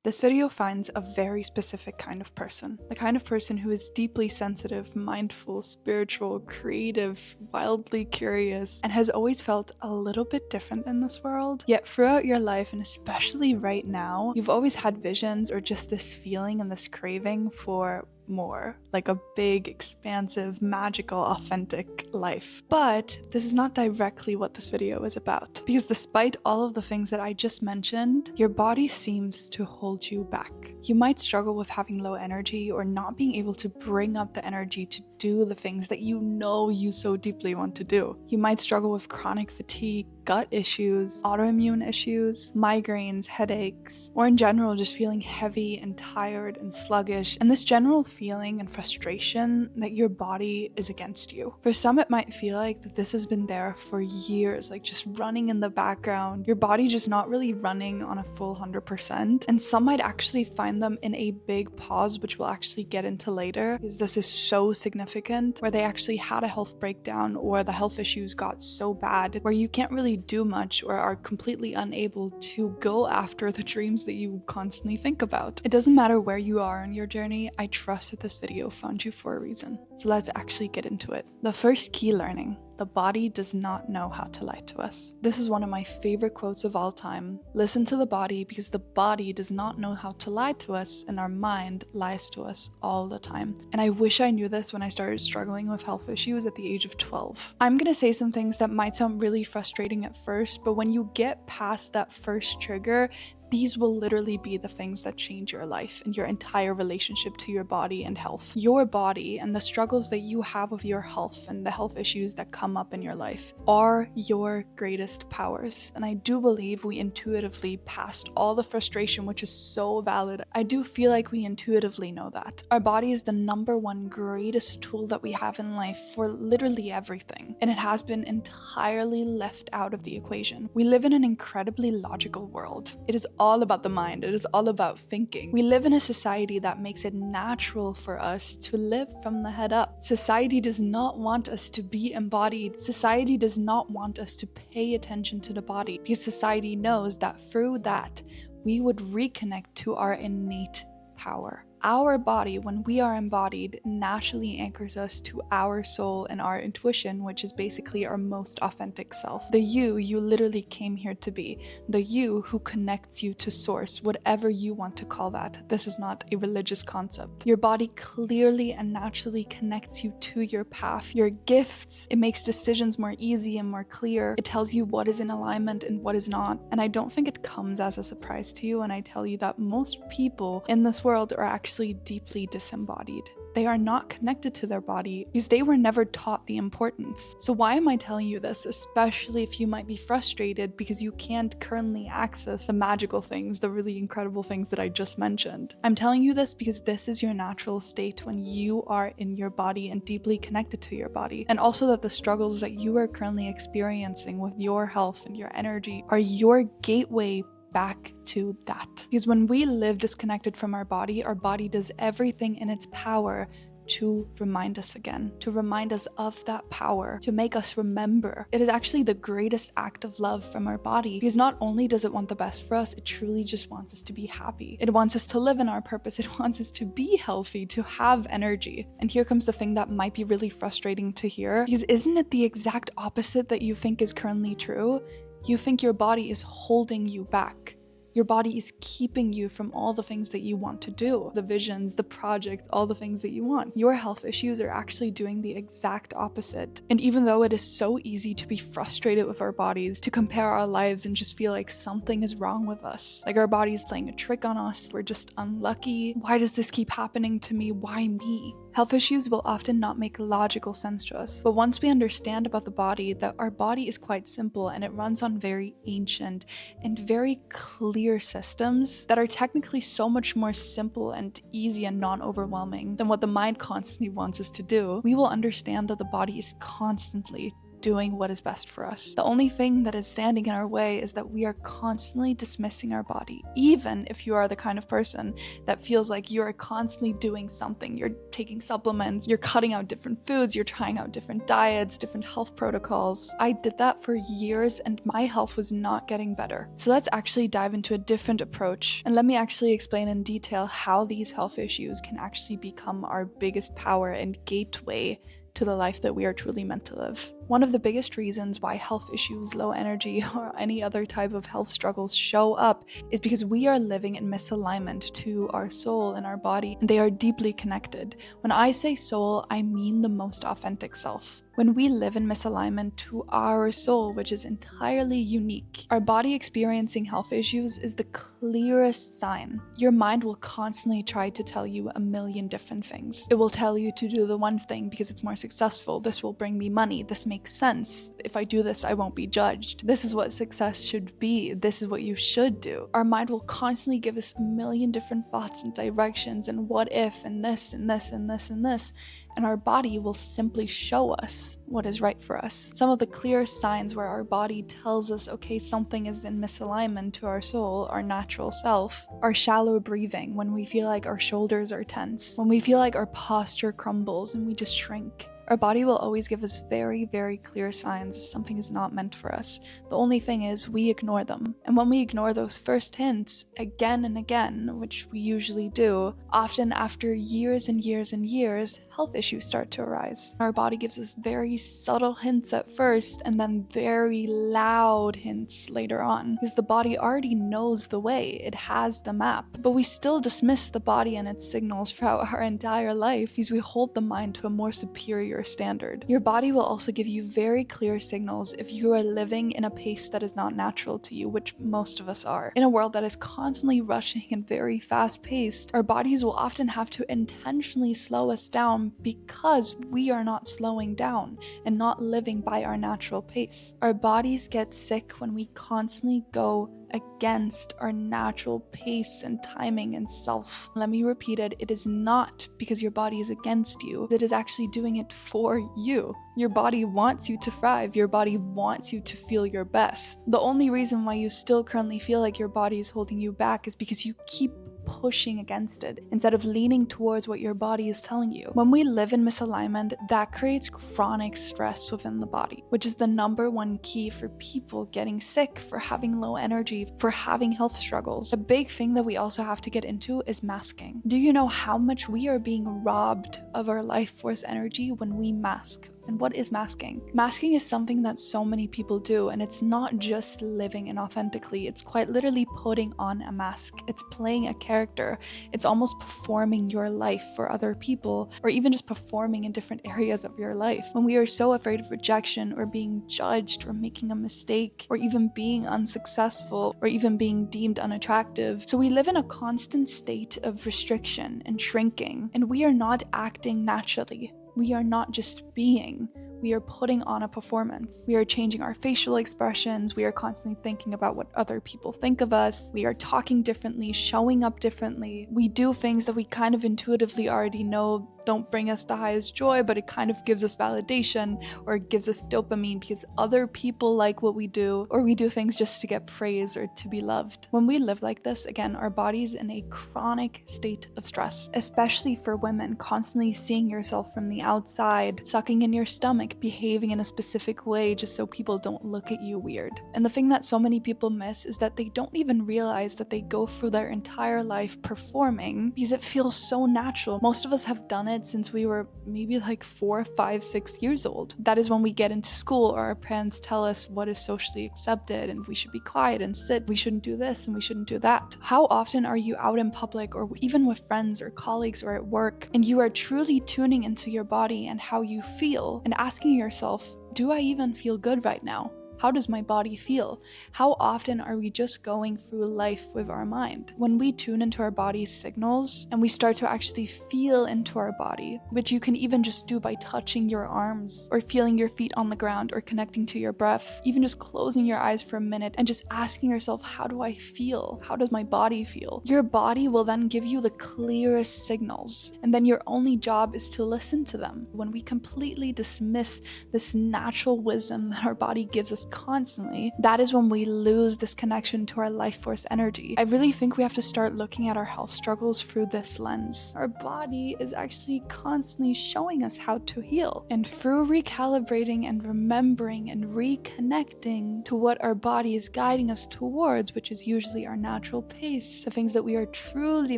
This video finds a very specific kind of person. The kind of person who is deeply sensitive, mindful, spiritual, creative, wildly curious, and has always felt a little bit different in this world. Yet throughout your life, and especially right now, you've always had visions or just this feeling and this craving for more, like a big, expansive, magical, authentic life. But this is not directly what this video is about, because despite all of the things that I just mentioned, your body seems to hold you back. You might struggle with having low energy or not being able to bring up the energy to do the things that you know you so deeply want to do. You might struggle with chronic fatigue, gut issues, autoimmune issues, migraines, headaches, or in general just feeling heavy and tired and sluggish, and this general feeling and frustration that your body is against you. For some, it might feel like that this has been there for years, like just running in the background, your body just not really running on a full 100%, and some might actually find them in a big pause, which we'll actually get into later, because this is so significant, where they actually had a health breakdown or the health issues got so bad where you can't really do much or are completely unable to go after the dreams that you constantly think about. It doesn't matter where you are in your journey, I trust that this video found you for a reason. So let's actually get into it. The first key learning: the body does not know how to lie to us. This is one of my favorite quotes of all time. Listen to the body, because the body does not know how to lie to us, and our mind lies to us all the time. And I wish I knew this when I started struggling with health issues at the age of 12. I'm gonna say some things that might sound really frustrating at first, but when you get past that first trigger, these will literally be the things that change your life and your entire relationship to your body and health. Your body and the struggles that you have with your health and the health issues that come up in your life are your greatest powers. And I do believe we intuitively, past all the frustration, which is so valid, I do feel like we intuitively know that. Our body is the number one greatest tool that we have in life for literally everything. And it has been entirely left out of the equation. We live in an incredibly logical world. It is all about the mind. It is all about thinking. We live in a society that makes it natural for us to live from the head up. Society does not want us to be embodied. Society does not want us to pay attention to the body, because society knows that through that, we would reconnect to our innate power. Our body, when we are embodied, naturally anchors us to our soul and our intuition, which is basically our most authentic self. The you literally came here to be. The you who connects you to source, whatever you want to call that. This is not a religious concept. Your body clearly and naturally connects you to your path, your gifts. It makes decisions more easy and more clear. It tells you what is in alignment and what is not. And I don't think it comes as a surprise to you when I tell you that most people in this world are actually deeply disembodied. They are not connected to their body because they were never taught the importance. So why am I telling you this, especially if you might be frustrated because you can't currently access the magical things, the really incredible things that I just mentioned? I'm telling you this because this is your natural state when you are in your body and deeply connected to your body. And also that the struggles that you are currently experiencing with your health and your energy are your gateway back to that. Because when we live disconnected from our body does everything in its power to remind us again, to remind us of that power, to make us remember. It is actually the greatest act of love from our body, because not only does it want the best for us, it truly just wants us to be happy. It wants us to live in our purpose. It wants us to be healthy, to have energy. And here comes the thing that might be really frustrating to hear, because isn't it the exact opposite that you think is currently true? You think your body is holding you back. Your body is keeping you from all the things that you want to do, the visions, the projects, all the things that you want. Your health issues are actually doing the exact opposite. And even though it is so easy to be frustrated with our bodies, to compare our lives and just feel like something is wrong with us, like our body is playing a trick on us, we're just unlucky, why does this keep happening to me, why me? Health issues will often not make logical sense to us, but once we understand about the body, that our body is quite simple and it runs on very ancient and very clear systems that are technically so much more simple and easy and non-overwhelming than what the mind constantly wants us to do, we will understand that the body is constantly doing what is best for us. The only thing that is standing in our way is that we are constantly dismissing our body. Even if you are the kind of person that feels like you are constantly doing something, you're taking supplements, you're cutting out different foods, you're trying out different diets, different health protocols. I did that for years and my health was not getting better. So let's actually dive into a different approach and let me actually explain in detail how these health issues can actually become our biggest power and gateway to the life that we are truly meant to live. One of the biggest reasons why health issues, low energy, or any other type of health struggles show up is because we are living in misalignment to our soul and our body, and they are deeply connected. When I say soul, I mean the most authentic self. When we live in misalignment to our soul, which is entirely unique, our body experiencing health issues is the clearest sign. Your mind will constantly try to tell you a million different things. It will tell you to do the one thing because it's more successful. This will bring me money. This makes sense. If I do this, I won't be judged. This is what success should be. This is what you should do. Our mind will constantly give us a million different thoughts and directions and what if and this and this and this and this. And our body will simply show us what is right for us. Some of the clear signs where our body tells us, okay, something is in misalignment to our soul, our natural self, are shallow breathing, when we feel like our shoulders are tense, when we feel like our posture crumbles and we just shrink. Our body will always give us very, very clear signs if something is not meant for us. The only thing is we ignore them. And when we ignore those first hints again and again, which we usually do, often after years and years and years, health issues start to arise. Our body gives us very subtle hints at first and then very loud hints later on, because the body already knows the way, it has the map. But we still dismiss the body and its signals throughout our entire life because we hold the mind to a more superior standard. Your body will also give you very clear signals if you are living in a pace that is not natural to you, which most of us are. In a world that is constantly rushing and very fast-paced, our bodies will often have to intentionally slow us down because we are not slowing down and not living by our natural pace. Our bodies get sick when we constantly go against our natural pace and timing and self. Let me repeat it. It is not because your body is against you. It is actually doing it for you. Your body wants you to thrive. Your body wants you to feel your best. The only reason why you still currently feel like your body is holding you back is because you keep pushing against it instead of leaning towards what your body is telling you. When we live in misalignment, that creates chronic stress within the body, which is the number one key for people getting sick, for having low energy, for having health struggles. A big thing that we also have to get into is masking. Do you know how much we are being robbed of our life force energy when we mask? And what is masking? Masking is something that so many people do, and it's not just living inauthentically. It's quite literally putting on a mask. It's playing a character. It's almost performing your life for other people, or even just performing in different areas of your life. When we are so afraid of rejection, or being judged, or making a mistake, or even being unsuccessful, or even being deemed unattractive. So we live in a constant state of restriction and shrinking, and we are not acting naturally. We are not just being. We are putting on a performance. We are changing our facial expressions. We are constantly thinking about what other people think of us. We are talking differently, showing up differently. We do things that we kind of intuitively already know don't bring us the highest joy, but it kind of gives us validation, or it gives us dopamine because other people like what we do, or we do things just to get praise or to be loved. When we live like this, again, our body's in a chronic state of stress, especially for women, constantly seeing yourself from the outside, sucking in your stomach, behaving in a specific way just so people don't look at you weird. And the thing that so many people miss is that they don't even realize that they go through their entire life performing because it feels so natural. Most of us have done it since we were maybe like 4, 5, 6 years old. That is when we get into school, or our parents tell us what is socially accepted and we should be quiet and sit. We shouldn't do this and we shouldn't do that. How often are you out in public, or even with friends or colleagues or at work, and you are truly tuning into your body and how you feel and asking yourself, do I even feel good right now? How does my body feel? How often are we just going through life with our mind? When we tune into our body's signals and we start to actually feel into our body, which you can even just do by touching your arms or feeling your feet on the ground or connecting to your breath, even just closing your eyes for a minute and just asking yourself, how do I feel? How does my body feel? Your body will then give you the clearest signals, and then your only job is to listen to them. When we completely dismiss this natural wisdom that our body gives us constantly, that is when we lose this connection to our life force energy. I really think we have to start looking at our health struggles through this lens. Our body is actually constantly showing us how to heal, and through recalibrating and remembering and reconnecting to what our body is guiding us towards, which is usually our natural pace, the things that we are truly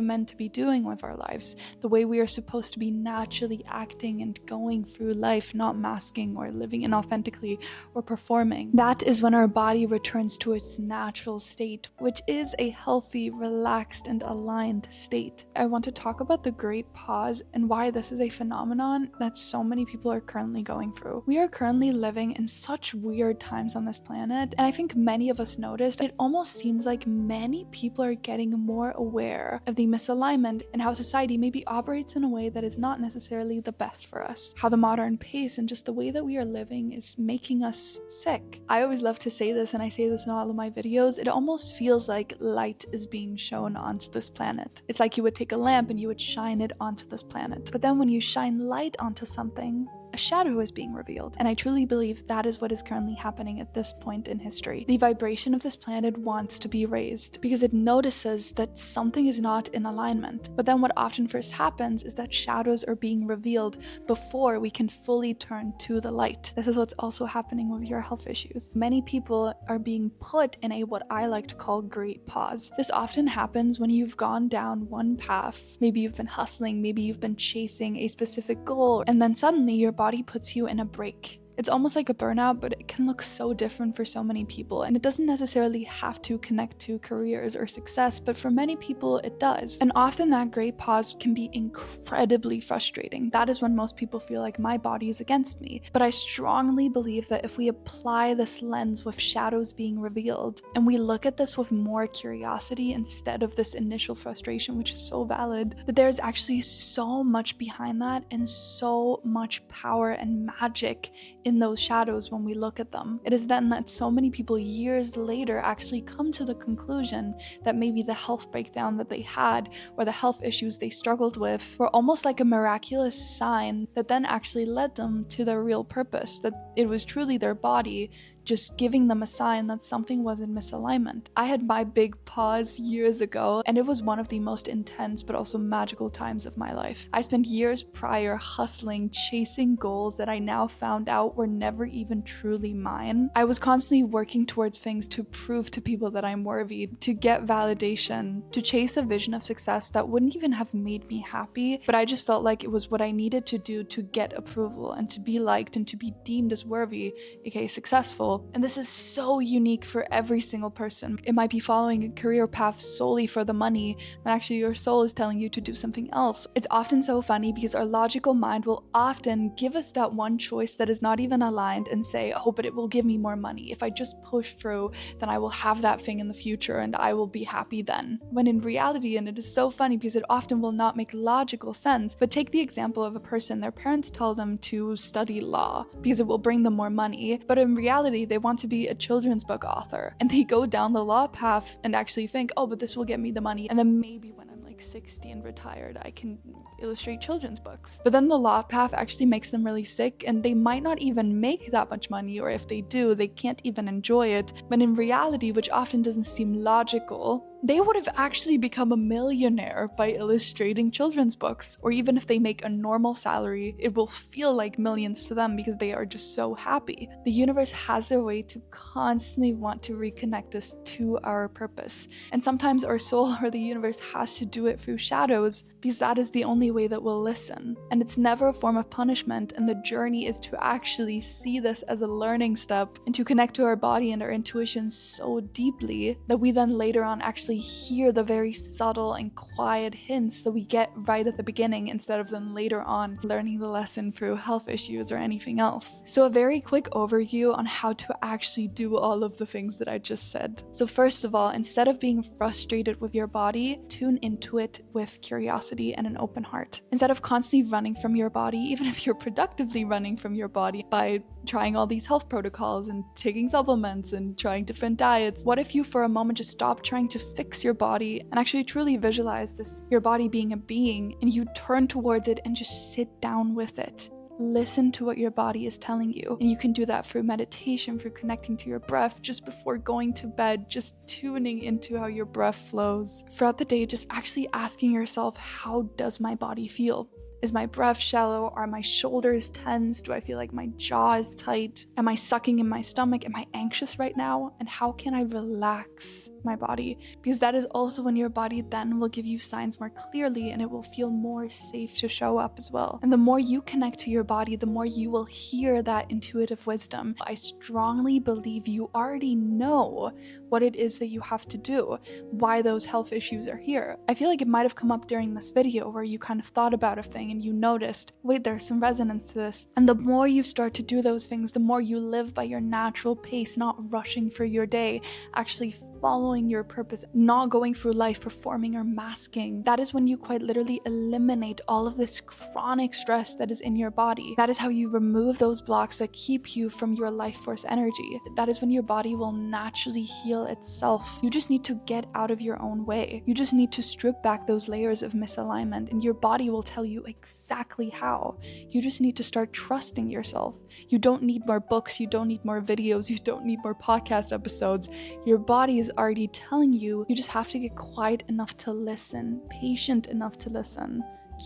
meant to be doing with our lives, the way we are supposed to be naturally acting and going through life, not masking or living inauthentically or performing. That is when our body returns to its natural state, which is a healthy, relaxed, and aligned state. I want to talk about the great pause and why this is a phenomenon that so many people are currently going through. We are currently living in such weird times on this planet, and I think many of us noticed it almost seems like many people are getting more aware of the misalignment and how society maybe operates in a way that is not necessarily the best for us. How the modern pace and just the way that we are living is making us sick. I always love to say this, and I say this in all of my videos, it almost feels like light is being shown onto this planet. It's like you would take a lamp and you would shine it onto this planet. But then when you shine light onto something, a shadow is being revealed. And I truly believe that is what is currently happening at this point in history. The vibration of this planet wants to be raised because it notices that something is not in alignment. But then what often first happens is that shadows are being revealed before we can fully turn to the light. This is what's also happening with your health issues. Many people are being put in a what I like to call great pause. This often happens when you've gone down one path. Maybe you've been hustling, maybe you've been chasing a specific goal, and then suddenly your body puts you in a break. It's almost like a burnout, but it can look so different for so many people. And it doesn't necessarily have to connect to careers or success, but for many people it does. And often that great pause can be incredibly frustrating. That is when most people feel like my body is against me. But I strongly believe that if we apply this lens with shadows being revealed, and we look at this with more curiosity instead of this initial frustration, which is so valid, that there's actually so much behind that and so much power and magic in those shadows when we look at them. It is then that so many people years later actually come to the conclusion that maybe the health breakdown that they had or the health issues they struggled with were almost like a miraculous sign that then actually led them to their real purpose, that it was truly their body just giving them a sign that something was in misalignment. I had my big pause years ago, and it was one of the most intense but also magical times of my life. I spent years prior hustling, chasing goals that I now found out were never even truly mine. I was constantly working towards things to prove to people that I'm worthy, to get validation, to chase a vision of success that wouldn't even have made me happy, but I just felt like it was what I needed to do to get approval and to be liked and to be deemed as worthy, aka successful. And this is so unique for every single person. It might be following a career path solely for the money, when actually your soul is telling you to do something else. It's often so funny because our logical mind will often give us that one choice that is not even aligned and say, oh, but it will give me more money. If I just push through, then I will have that thing in the future and I will be happy then. When in reality, and it is so funny because it often will not make logical sense, but take the example of a person, their parents tell them to study law because it will bring them more money, but in reality, they want to be a children's book author, and they go down the law path and actually think, oh, but this will get me the money, and then maybe when I'm like 60 and retired, I can illustrate children's books. But then the law path actually makes them really sick, and they might not even make that much money, or if they do, they can't even enjoy it. But in reality, which often doesn't seem logical, they would have actually become a millionaire by illustrating children's books. Or even if they make a normal salary, it will feel like millions to them because they are just so happy. The universe has their way to constantly want to reconnect us to our purpose. And sometimes our soul or the universe has to do it through shadows because that is the only way that we'll listen. And it's never a form of punishment, and the journey is to actually see this as a learning step and to connect to our body and our intuition so deeply that we then later on actually actually hear the very subtle and quiet hints that we get right at the beginning instead of them later on learning the lesson through health issues or anything else. So a very quick overview on how to actually do all of the things that I just said. So first of all, instead of being frustrated with your body, tune into it with curiosity and an open heart. Instead of constantly running from your body, even if you're productively running from your body by trying all these health protocols and taking supplements and trying different diets, what if you for a moment just stop trying to fix your body and actually truly visualize this, your body being a being, and you turn towards it and just sit down with it. Listen to what your body is telling you. And you can do that through meditation, through connecting to your breath just before going to bed, just tuning into how your breath flows. Throughout the day, just actually asking yourself, how does my body feel? Is my breath shallow? Are my shoulders tense? Do I feel like my jaw is tight? Am I sucking in my stomach? Am I anxious right now? And how can I relax my body? Because that is also when your body then will give you signs more clearly and it will feel more safe to show up as well. And the more you connect to your body, the more you will hear that intuitive wisdom. I strongly believe you already know what it is that you have to do, why those health issues are here. I feel like it might have come up during this video where you kind of thought about a thing and you noticed, wait, there's some resonance to this. And the more you start to do those things, the more you live by your natural pace, not rushing through your day, actually following your purpose, not going through life performing or masking. That is when you quite literally eliminate all of this chronic stress that is in your body. That is how you remove those blocks that keep you from your life force energy. That is when your body will naturally heal itself. You just need to get out of your own way. You just need to strip back those layers of misalignment and your body will tell you exactly how. You just need to start trusting yourself. You don't need more books, you don't need more videos, you don't need more podcast episodes. Your body is already telling you. You just have to get quiet enough to listen, patient enough to listen,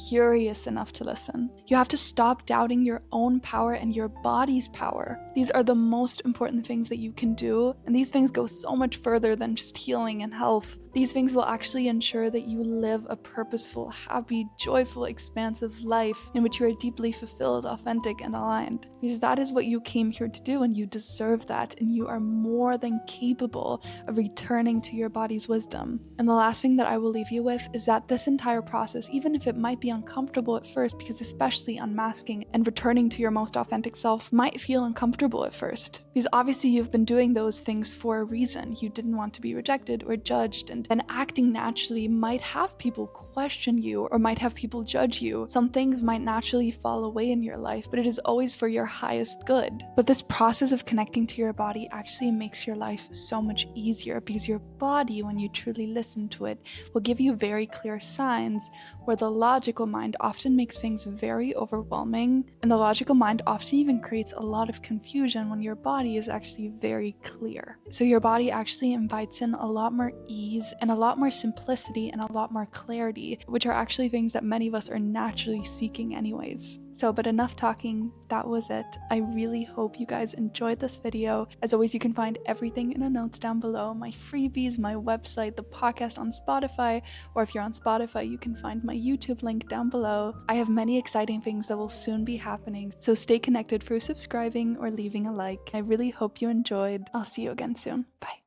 curious enough to listen. You have to stop doubting your own power and your body's power. These are the most important things that you can do, and these things go so much further than just healing and health. These things will actually ensure that you live a purposeful, happy, joyful, expansive life in which you are deeply fulfilled, authentic, and aligned. Because that is what you came here to do, and you deserve that, and you are more than capable of returning to your body's wisdom. And the last thing that I will leave you with is that this entire process, even if it might be uncomfortable at first, because especially unmasking and returning to your most authentic self might feel uncomfortable at first, because obviously you've been doing those things for a reason. You didn't want to be rejected or judged, and acting naturally might have people question you or might have people judge you. Some things might naturally fall away in your life, but it is always for your highest good. But this process of connecting to your body actually makes your life so much easier, because your body, when you truly listen to it, will give you very clear signs, where the logical mind often makes things very overwhelming, and the logical mind often even creates a lot of confusion when your body is actually very clear. So your body actually invites in a lot more ease and a lot more simplicity and a lot more clarity, which are actually things that many of us are naturally seeking anyways. But enough talking, that was it. I really hope you guys enjoyed this video. As always, you can find everything in the notes down below, my freebies, my website, the podcast on Spotify, or if you're on Spotify, you can find my YouTube link down below. I have many exciting things that will soon be happening, so stay connected through subscribing or leaving a like. I really hope you enjoyed. I'll see you again soon. Bye.